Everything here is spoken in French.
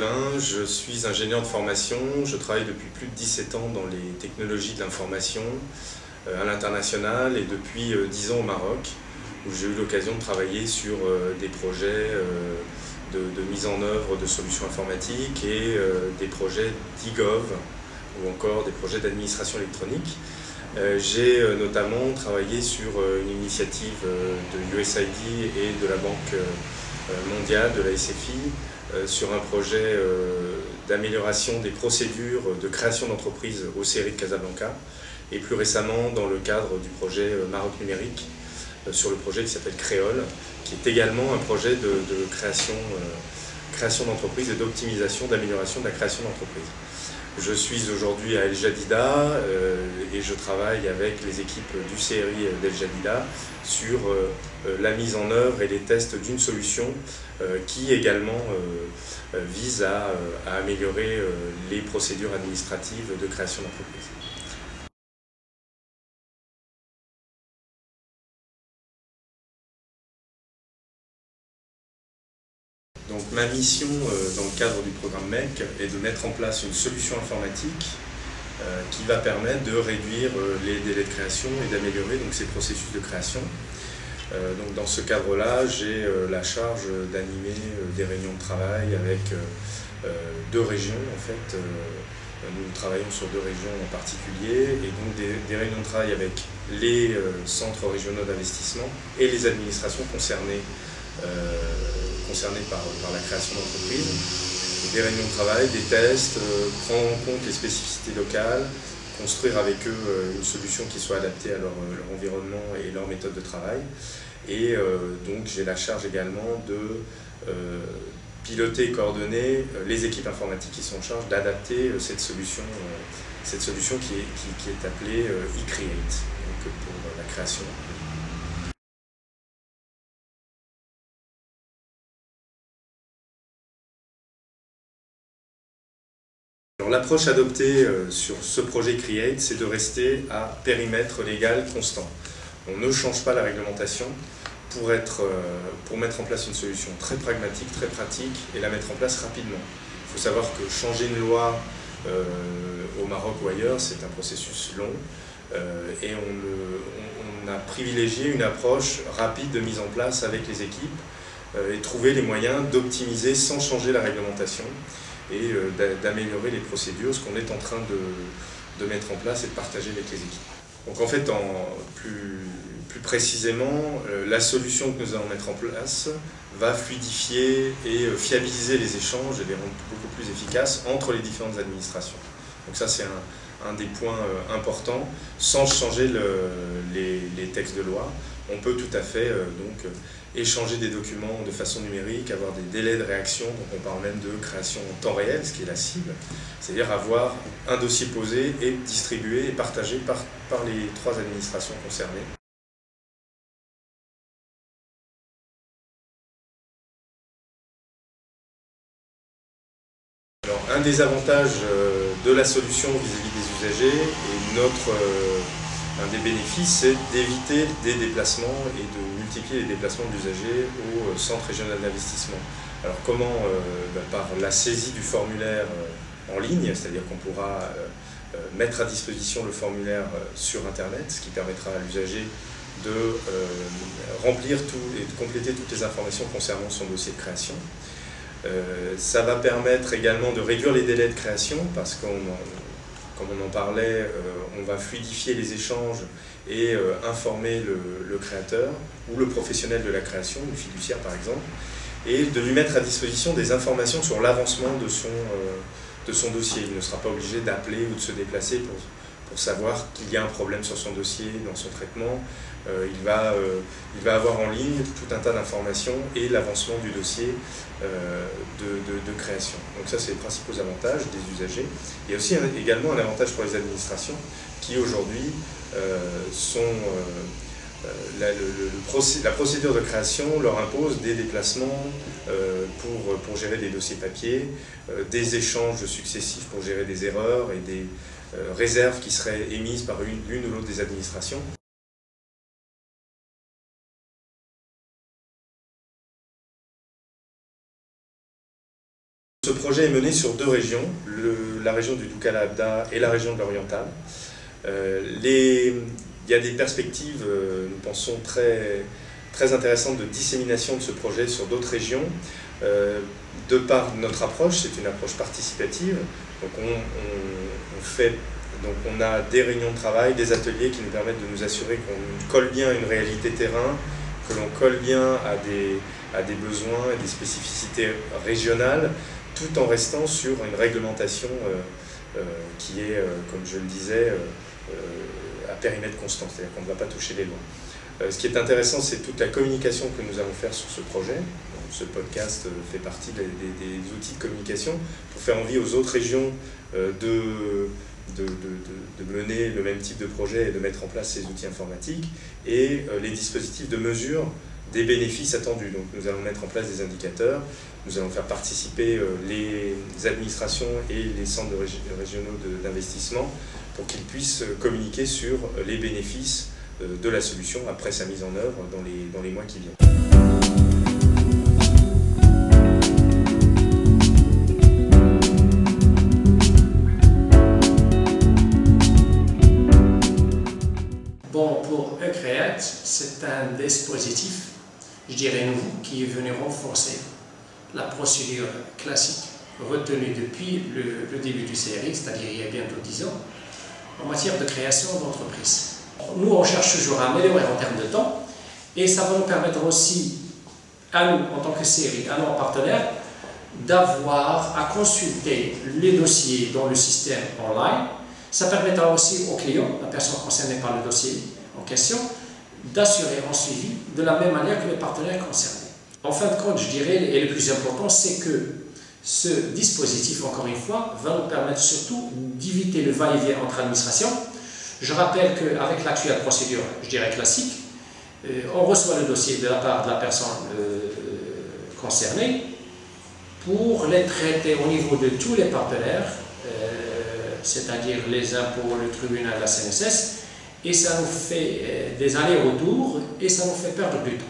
Marcelin, je suis ingénieur de formation, je travaille depuis plus de 17 ans dans les technologies de l'information à l'international et depuis 10 ans au Maroc, où j'ai eu l'occasion de travailler sur des projets de mise en œuvre de solutions informatiques et des projets d'e-gov ou encore des projets d'administration électronique. J'ai notamment travaillé sur une initiative de USAID et de la Banque mondiale, de la SFI, sur un projet d'amélioration des procédures de création d'entreprises au CERI de Casablanca et plus récemment dans le cadre du projet Maroc numérique sur le projet qui s'appelle Créole, qui est également un projet de création d'entreprises et d'optimisation, d'amélioration de la création d'entreprises. Je suis aujourd'hui à El Jadida et je travaille avec les équipes du CERI d'El Jadida sur la mise en œuvre et les tests d'une solution qui également vise à améliorer les procédures administratives de création d'entreprise. Donc ma mission dans le cadre du programme MEC est de mettre en place une solution informatique qui va permettre de réduire les délais de création et d'améliorer donc ces processus de création. Donc dans ce cadre-là, j'ai la charge d'animer des réunions de travail avec deux régions en fait. Nous travaillons sur deux régions en particulier et donc des réunions de travail avec les centres régionaux d'investissement et les administrations concernées par la création d'entreprises, des réunions de travail, des tests, prendre en compte les spécificités locales, construire avec eux une solution qui soit adaptée à leur environnement et leur méthode de travail. Et donc j'ai la charge également de piloter et coordonner les équipes informatiques qui sont en charge d'adapter cette solution qui est appelée eCreate, donc pour la création. L'approche adoptée sur ce projet Create, c'est de rester à périmètre légal constant. On ne change pas la réglementation pour mettre en place une solution très pragmatique, très pratique et la mettre en place rapidement. Il faut savoir que changer une loi au Maroc ou ailleurs, c'est un processus long et on a privilégié une approche rapide de mise en place avec les équipes et trouver les moyens d'optimiser sans changer la réglementation et d'améliorer les procédures, ce qu'on est en train de mettre en place et de partager avec les équipes. Donc en fait, plus précisément, la solution que nous allons mettre en place va fluidifier et fiabiliser les échanges et les rendre beaucoup plus efficaces entre les différentes administrations. Donc ça, c'est un des points importants. Sans changer les textes de loi, on peut tout à fait échanger des documents de façon numérique, avoir des délais de réaction, donc on parle même de création en temps réel, ce qui est la cible, c'est-à-dire avoir un dossier posé et distribué et partagé par les trois administrations concernées. Alors, un des avantages de la solution vis-à-vis des usagers et un des bénéfices, c'est d'éviter des déplacements et de multiplier les déplacements d'usagers au centre régional d'investissement. Alors comment par la saisie du formulaire en ligne, c'est-à-dire qu'on pourra mettre à disposition le formulaire sur Internet, ce qui permettra à l'usager de remplir et de compléter toutes les informations concernant son dossier de création. Ça va permettre également de réduire les délais de création parce qu'on comme on en parlait, on va fluidifier les échanges et informer le créateur ou le professionnel de la création, le fiduciaire par exemple, et de lui mettre à disposition des informations sur l'avancement de son dossier. Il ne sera pas obligé d'appeler ou de se déplacer pour savoir qu'il y a un problème sur son dossier, dans son traitement. Il va avoir en ligne tout un tas d'informations et l'avancement du dossier de création. Donc ça, c'est les principaux avantages des usagers. Il y a aussi également un avantage pour les administrations qui aujourd'hui la procédure de création leur impose des déplacements pour gérer des dossiers papier, des échanges successifs pour gérer des erreurs et des réserves qui seraient émises par l'une ou l'autre des administrations. Ce projet est mené sur 2 régions, la région du Doukala-Abda et la région de l'Oriental. Il y a des perspectives, nous pensons, très intéressantes de dissémination de ce projet sur d'autres régions. De par notre approche, c'est une approche participative. Donc on a des réunions de travail, des ateliers qui nous permettent de nous assurer qu'on colle bien à une réalité terrain, que l'on colle bien à des besoins et des spécificités régionales, tout en restant sur une réglementation qui est, comme je le disais, à périmètre constant, c'est-à-dire qu'on ne va pas toucher les lois. Ce qui est intéressant, c'est toute la communication que nous allons faire sur ce projet. Ce podcast fait partie des outils de communication pour faire envie aux autres régions de mener le même type de projet et de mettre en place ces outils informatiques et les dispositifs de mesure des bénéfices attendus. Donc nous allons mettre en place des indicateurs, nous allons faire participer les administrations et les centres régionaux d'investissement pour qu'ils puissent communiquer sur les bénéfices de la solution après sa mise en œuvre dans les mois qui viennent. Bon, pour eCreate, c'est un dispositif, je dirais nouveau, qui est venu renforcer la procédure classique retenue depuis le début du CRI, c'est-à-dire il y a bientôt 10 ans, en matière de création d'entreprise. Nous, on cherche toujours à améliorer en termes de temps, et ça va nous permettre aussi, à nous, en tant que CRI, à nos partenaires, d'avoir à consulter les dossiers dans le système online. Ça permettra aussi aux clients, la personne concernée par le dossier en question, d'assurer un suivi de la même manière que les partenaires concernés. En fin de compte, je dirais, et le plus important, c'est que ce dispositif, encore une fois, va nous permettre surtout d'éviter le va-et-vient entre administrations. Je rappelle qu'avec l'actuelle procédure, je dirais classique, on reçoit le dossier de la part de la personne concernée pour les traiter au niveau de tous les partenaires, c'est-à-dire les impôts, le tribunal, la CNSS, et ça nous fait des allers-retours et ça nous fait perdre du temps.